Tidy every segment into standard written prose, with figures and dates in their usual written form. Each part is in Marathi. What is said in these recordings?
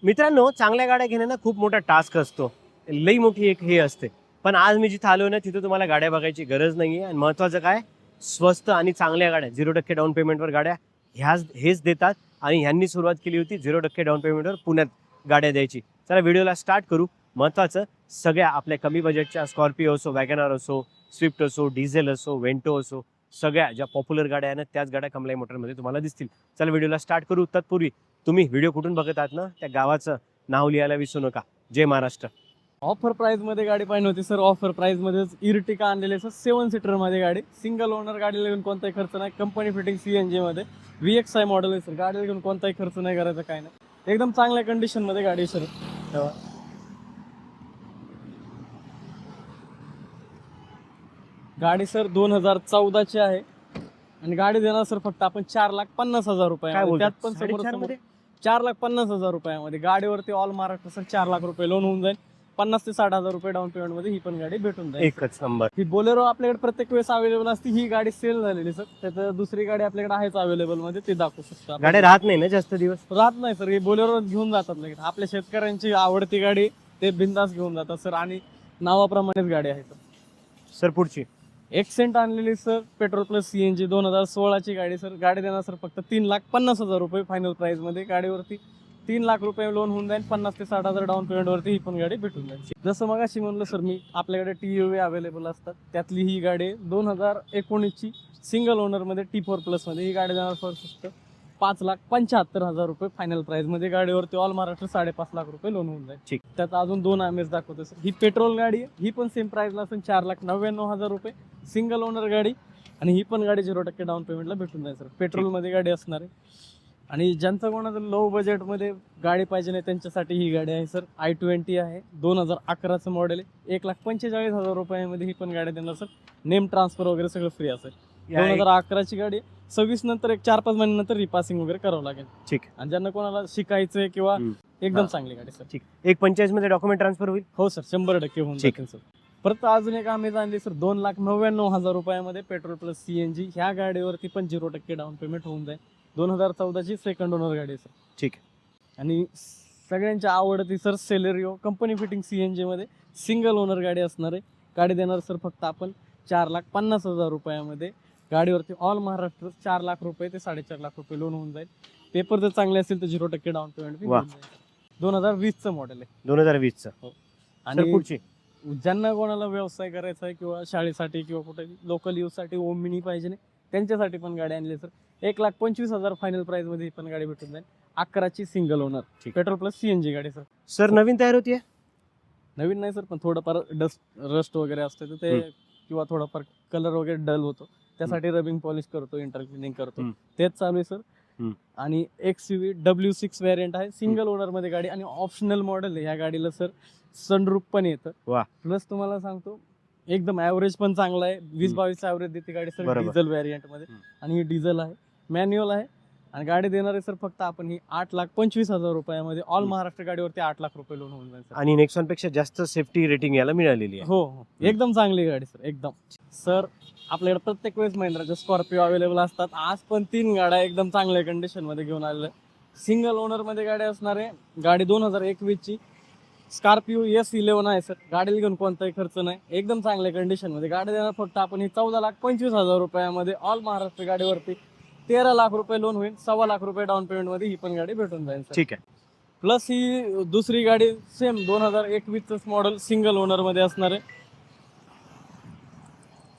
मित्रांनो, चांगल्या गाड्या घेणं ना खूप मोठा टास्क असतो. लई मोठी एक हे असते. पण आज मी जिथे आलो ना तिथे तुम्हाला गाड्या बघायची गरज नाहीये आणि महत्त्वाचं काय, स्वस्त आणि चांगल्या गाड्या 0% डाऊन पेमेंटवर गाड्या हेच देतात आणि ह्यांनी सुरुवात केली होती 0% डाऊन पेमेंटवर पुण्यात गाड्या द्यायची. चला व्हिडिओला स्टार्ट करू. महत्त्वाचं सगळ्या आपल्या कमी बजेटच्या स्कॉर्पिओ असो, वॅगनआर असो, स्विफ्ट असो, डिझेल असो, वेंटो असो, सगळ्या ज्या पॉप्युलर गाड्या आहेत ना त्याच गाड्या कमलाई मोटरमध्ये तुम्हाला दिसतील. चला व्हिडिओला स्टार्ट करू. तत्पूर्वी तुम्ही व्हिडिओ कुठून बघत आहात ना त्या गावाचं नाव लिहायला विसरू नका. जय महाराष्ट्र. ऑफर प्राइस मध्ये गाडी पाहिजे होती सर. ऑफर प्राइस मध्येच इर्टिका आणलेली सर. 7 सीटर मध्ये गाडी, सिंगल ओनर. गाडीला घेऊन कोणताही खर्च नाही. कंपनी फिटिंग CNG मध्ये VXI मॉडेल आहे सर. गाडीला घेऊन कोणताही खर्च नाही करायचा, काय नाही. एकदम चांगल्या कंडिशन मध्ये गाडी सर. गाडी सर 2014 ची आहे आणि गाडी देणार सर फक्त आपण 4,50,000 रुपये. त्यात पण समोर 4,50,000 रुपयामध्ये गाडीवरती ऑल महाराष्ट्र सर 4 लाख रुपये लोन होऊन जाईल. 50 ते 60,000 रुपये डाऊन पेमेंट मध्ये ही पण गाडी भेटून जाईल. एकच नंबर. ही बोलेरो आपल्याकडे प्रत्येक वेळेस अवेलेबल असते. ही गाडी सेल झालेली सर. त्यात दुसरी गाडी आपल्याकडे आहेच अवेलेबल मध्ये, ते दाखवू शकतो. गाड्या राहत नाही ना जास्त दिवस? राहत नाही सर. ही बोलेरो घेऊन जातात लगेच. आपल्या शेतकऱ्यांची आवडती गाडी, ते बिंदास घेऊन जातात सर. आणि नावाप्रमाणेच गाडी आहे सर. पुढची एक्सेंट आणलेली सर, पेट्रोल प्लस CNG 2016 ची गाडी सर. गाडी देणार सर फक्त 3,50,000 रुपये फायनल प्राइस मध्ये. गाडीवरती 3 लाख रुपये लोन होऊन जाईल. 50 ते 60,000 डाऊन पेमेंट वरती ही पण गाडी भेटून जाईल. जसं मग अशी म्हणलं सर मी, आपल्याकडे TUV अवेलेबल असतात. त्यातली ही गाडी 2019 ची सिंगल ओनर मध्ये T4 प्लस मध्ये. ही गाडी देणार फक्त 5,75,000 रुपये फायनल प्राइस मध्ये. गाडीवरती ऑल महाराष्ट्र 5.5 लाख रुपये लोन होऊन जाईल. ठीक. त्यात अजून 2 आमेज दाखवतो सर. ही पेट्रोल गाडी आहे. ही पण सेम प्राइसला असेल 4,99,000 रुपये. सिंगल ओनर गाडी आणि ही पण गाडी 0% डाऊन पेमेंटला भेटून जाईल सर. पेट्रोल मध्ये गाडी असणार आहे. आणि ज्यांचं कोणाचं लो बजेटमध्ये गाडी पाहिजे नाही त्यांच्यासाठी ही गाडी आहे सर. I20 आहे. 2011चं मॉडेल आहे. 1,45,000 रुपयामध्ये ही पण गाडी देणार सर. नेम ट्रान्सफर वगैरे सगळं फ्री असेल. 2011ची गाडी. 26 नंतर एक 4-5 महिन्यानंतर रिपासिंग वगैरे करावं लागेल. ठीक. आणि ज्यांना कोणाला शिकायचंय किंवा एकदम चांगली गाडी सर. ठीक. 1.45 मध्ये डॉक्युमेंट ट्रान्सफर होईल? हो सर, 100% होऊन जाईल सर. परत अजून एक आम्ही आणली सर 2,99,000 रुपयामध्ये पेट्रोल प्लस CNG. ह्या गाडीवरती पण 0% डाऊन पेमेंट होऊन जाईल. 2014 ची सेकंड ओनर गाडी सर. ठीक. आणि सगळ्यांची आवडती sir Celerio, company fitting CNG मध्ये सिंगल ओनर गाडी असणार आहे. गाडी देणार सर फक्त आपण 4,50,000 रुपयामध्ये. गाडीवरती ऑल महाराष्ट्र 4 लाख रुपये ते 4.5 लाख रुपये लोन होऊन जाईल. पेपर जर चांगले असेल तर 0% डाऊन पेमेंट. 2020चं मॉडेल आहे. 2020चं. हो. आणि पुढची ज्यांना कोणाला व्यवसाय करायचा आहे किंवा शाळेसाठी किंवा कुठे लोकल यूजसाठी ओमिनी पाहिजे नाही त्यांच्यासाठी पण गाडी आणली सर. 1,25,000 फायनल प्राइस मध्ये ही पण गाडी भेटून जाईल. 11ची single owner petrol plus CNG गाडी सर. सर नवीन तयार होतीये? नवीन नाही सर, पण थोडंफार रस्ट वगैरे असते तर ते किंवा थोडाफार कलर वगैरे डल होतो, त्यासाठी रबिंग पॉलिश करतो, इंटरक्लिनिंग करतो, तेच चालू आहे सर. आणि XUV W6 व्हेरियंट आहे. सिंगल ओनर मध्ये गाडी आणि ऑप्शनल मॉडेल आहे. ह्या गाडीला सर सनरूफ पण येतं. प्लस तुम्हाला सांगतो एकदम ऍव्हरेज पण चांगला आहे. 20-22 ऍव्हरेज देते गाडी सर. डिझेल व्हेरियंट मध्ये. आणि ही डिझेल आहे, मॅन्युअल आहे. आणि गाडी देणार आहे सर फक्त आपण ही 8,25,000 रुपयामध्ये. ऑल महाराष्ट्र गाडीवरती 8 लाख रुपये लोन होऊन जाईल. आणि नेक्सॉन पेक्षा जास्त सेफ्टी रेटिंग याला मिळालेली आहे. हो, एकदम चांगली गाडी सर. एकदम सर आपल्याकडे प्रत्येक वेळेस महिंद्राच्या स्कॉर्पिओ अवेलेबल असतात. आज पण 3 गाड्या एकदम चांगल्या कंडिशन मध्ये घेऊन आलेल्या. सिंगल ओनर मध्ये गाडी असणार आहे. गाडी 2021 ची स्कॉर्पिओ S11 आहे सर. गाडीला घेऊन कोणताही खर्च नाही, एकदम चांगल्या कंडिशन मध्ये. गाडी देणार फक्त आपण ही 14,25,000 रुपयामध्ये. ऑल महाराष्ट्र गाडीवरती 13 लाख रुपये लोन होईल. 1.25 लाख रुपये डाऊन पेमेंट मध्ये ही पण गाडी भेटून जाईल सर. ठीक आहे. प्लस ही दुसरी गाडी सेम 2021च मॉडेल सिंगल ओनर मध्ये असणार आहे.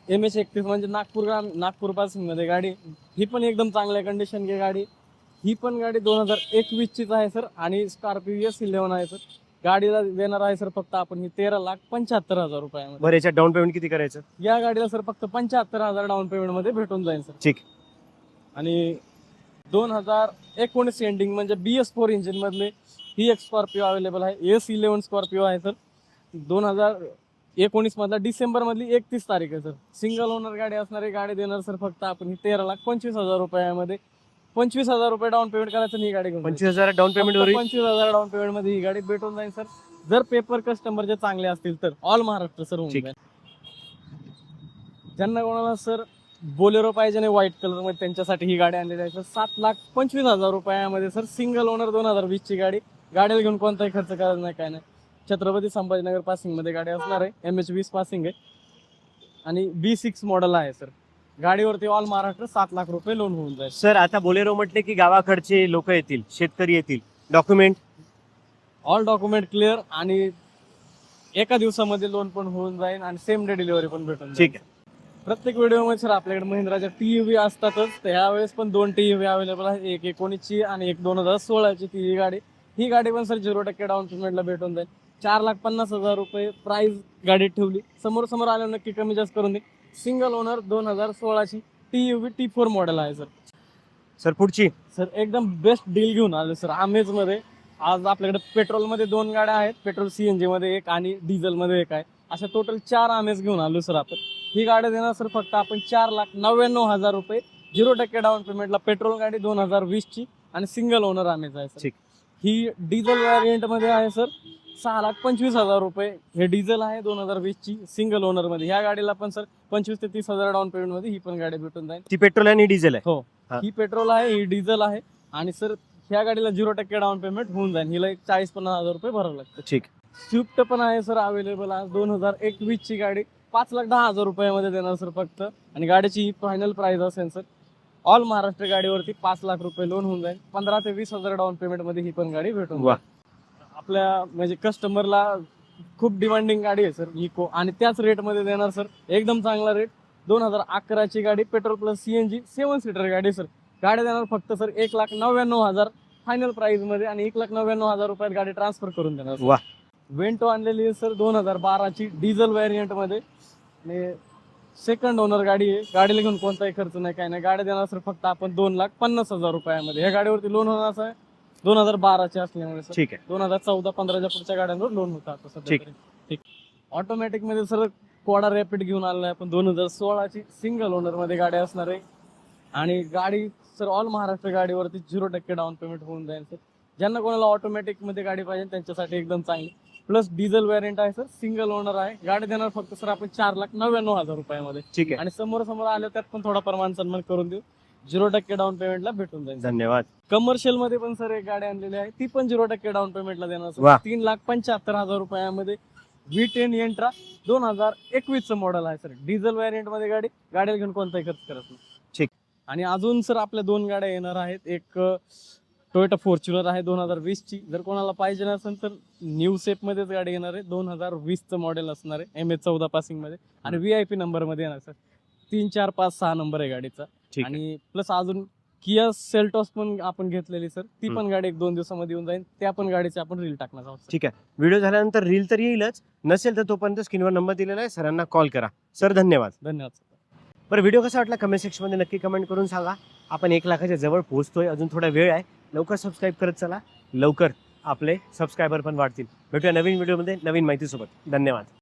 MH31 म्हणजे नागपूर पासिंग मध्ये गाडी. ही पण एकदम चांगल्या कंडिशन की गाडी. ही पण गाडी 2021 चीच आहे सर. आणि स्कॉर्पिओ S11 आहे सर. गाडीला देणार आहे सर फक्त आपण ही 13,75,000 रुपयामध्ये. बरं, याच्यात डाऊन पेमेंट किती करायचं? या गाडीला सर फक्त 75,000 डाऊन पेमेंट मध्ये भेटून जाईल सर. ठीक. आणि 2019 एंडिंग म्हणजे BS4 इंजिन मधले ही एक स्कॉर्पिओ अवेलेबल आहे. S11 स्कॉर्पिओ आहे सर. 2019 मधला डिसेंबर मधली 31 तारीख आहे सर. सिंगल ओनर गाडी असणारी. गाडी देणार सर फक्त आपण ही 13,25,000 रुपयामध्ये. 25,000 रुपये डाऊन पेमेंट करायचं ही गाडी घेऊन. 25,000 डाऊन पेमेंट वर 25,000 डाऊन पेमेंट मध्ये ही गाडी भेटून जाईल सर. जर पेपर कस्टमरचे चांगले असतील तर ऑल महाराष्ट्र सर होऊन जाईल. ज्यांना कोणाला सर बोलेरो पाहिजे नाही व्हाईट कलर मध्ये त्यांच्यासाठी ही गाडी आणलेली आहे सर. 7,25,000 रुपयामध्ये सर. सिंगल ओनर 2020 ची गाडी. गाडीला घेऊन कोणताही खर्च करायचा नाही, काय नाही. छत्रपती संभाजीनगर पासिंग मध्ये गाडी असणार आहे, MH20 पासिंग आहे आणि B6 मॉडेल आहे सर. गाडीवरती ऑल महाराष्ट्र 7 लाख रुपये लोन होऊन जाईल. सर आता बोलेरो म्हटले की गावाकडचे लोक येतील, शेतकरी येतील, डॉक्युमेंट ऑल डॉक्युमेंट क्लिअर आणि एका दिवसामध्ये लोन पण होऊन जाईल आणि सेम डे डिलिव्हरी पण भेटून जाईल. ठीक आहे. प्रत्येक व्हिडिओमध्ये सर आपल्याकडे महिंद्राच्या TUV असतातच. तर ह्यावेळेस पण 2 TUV अवेलेबल आहे, एक 19ची आणि एक 2016ची ती गाडी. ही गाडी पण सर 0% डाऊन पेमेंटला भेटून जाईल. 4,50,000 रुपये प्राइस गाडी ठेवली. समोर समोर आल्यावर नक्की कमी जास्त करून दे. सिंगल ओनर 2016ची TUV T4 मॉडेल आहे सर. सर पुढची सर एकदम बेस्ट डील घेऊन आले सर आमेज मध्ये. आज आपल्याकडे पेट्रोल मध्ये 2 गाड्या आहेत, पेट्रोल CNG मध्ये एक आणि डिझेल मध्ये एक आहे. अशा टोटल 4 आमेज घेऊन आलो सर आपण. ही गाडी देणार सर फक्त आपण 4,99,000 रुपये 0% डाऊन पेमेंटला. पेट्रोल गाडी 2020ची आणि सिंगल ओनर आमेज आहे सर. ठीक. ही डिझेल व्हॅरियंट मध्ये आहे सर 6,25,000 रुपये. हे डिझेल आहे 2020ची सिंगल ओनर मध्ये. ह्या गाडीला पण सर 25,000 ते 30,000 डाऊन पेमेंट मध्ये ही पण गाडी भेटून जाईल. ती पेट्रोल आणि डिझेल आहे. हो, हा. ही पेट्रोल आहे, ही डिझेल आहे आणि सर ह्या गाडीला 0% डाऊन पेमेंट होऊन जाईल. हिला एक 40-50,000 रुपये भरावं लागतं. ठीक. स्विफ्ट पण आहे सर अवेलेबल आज 2021 ची गाडी 5,10,000 रुपयामध्ये देणार सर फक्त. आणि गाडीची फायनल प्राइस असेल सर ऑल महाराष्ट्र गाडीवरती 5 लाख रुपये लोन होऊन जाईल. 15,000 ते 20,000 डाऊन पेमेंट मध्ये ही पण गाडी भेटून वा. जाईल. आपल्या म्हणजे कस्टमरला खूप डिमांडिंग गाडी आहे सर इको आणि त्याच रेट मध्ये देणार सर. एकदम चांगला रेट. 2011ची गाडी पेट्रोल प्लस CNG 7 सीटर गाडी सर. गाडी देणार फक्त सर 1,99,000 फायनल प्राइस मध्ये आणि 1,99,000 रुपयात गाडी ट्रान्सफर करून देणार सर. वा. वेंटो आणलेली आहे सर 2012ची डिझेल व्हॅरियंट मध्ये आणि सेकंड ओनर गाडी आहे. गाडीला घेऊन कोणताही खर्च नाही, काय नाही. गाडी देणार सर फक्त आपण 2,50,000 रुपयामध्ये. ह्या गाडीवरती लोन होणार आहे 2012ची असल्यामुळे सर. ठीक आहे. 2014-15च्या पुढच्या गाड्यांवर लोन होतं आता सध्या ठीक. तरी. ठीक. ऑटोमॅटिक मध्ये सर कोडा रॅपिड घेऊन आलेला आहे आपण 2016ची सिंगल ओनर मध्ये गाडी असणार आहे आणि गाडी सर ऑल महाराष्ट्र गाडीवरती 0% डाऊन पेमेंट होऊन जाईल सर. ज्यांना कोणाला ऑटोमॅटिक मध्ये गाडी पाहिजे त्यांच्यासाठी एकदम चांगली. प्लस डिझेल व्हॅरियंट आहे सर, सिंगल ओनर आहे. गाडी देणार फक्त सर आपण 4,99,000 रुपयामध्ये. ठीक आहे. आणि समोर समोर आलं त्यात पण थोडा प्रमाण सन्मान करून देऊ. 0% डाऊन पेमेंटला भेटून जाईल. धन्यवाद. कमर्शियल मध्ये पण सर एक गाडी आणलेली आहे, ती पण 0% डाऊन पेमेंटला देणार सर. वा. 3,75,000 रुपयामध्ये V10 एंट्रा 2021 चं मॉडेल आहे सर. डिझेल व्हॅरियंट मध्ये गाडी. गाडीला घेऊन कोणताही खर्च करत नाही. ठीक. आणि अजून सर आपल्या 2 गाड्या येणार आहेत. एक टोयोटा फॉर्च्युनर आहे 2020ची. जर कोणाला पाहिजे नसेल तर न्यू सेप मध्येच गाडी येणार आहे. 2020चं मॉडेल असणार आहे MH14 पासिंग मध्ये आणि VIP नंबर मध्ये येणार सर. 3, 4, 5, 6 नंबर आहे गाडीचा. ठीक आहे. आणि प्लस अजून किया सेल्टॉस पण आपण घेतलेली सर. ती पण गाडी 1-2 दिवसामध्ये येऊन जाईल. त्या पण गाडीचे आपण रील टाकणार आहोत. ठीक आहे. व्हिडिओ झाल्यानंतर रील तर येईलच, नसेल तर तोपर्यंत स्क्रीनवर नंबर दिलेला आहे, सरांना कॉल करा. सर धन्यवाद. धन्यवाद सर. बरं, व्हिडिओ कसा वाटला कमेंट सेक्शनमध्ये नक्की कमेंट करून सांगा. आपण 1 लाखाच्या जवळ पोहोचतोय, अजून थोडा वेळ आहे. लवकर सबस्क्राईब करत चला, लवकर आपले सबस्क्रायबर पण वाढतील. भेटूया नवीन व्हिडिओमध्ये नवीन माहितीसोबत. धन्यवाद.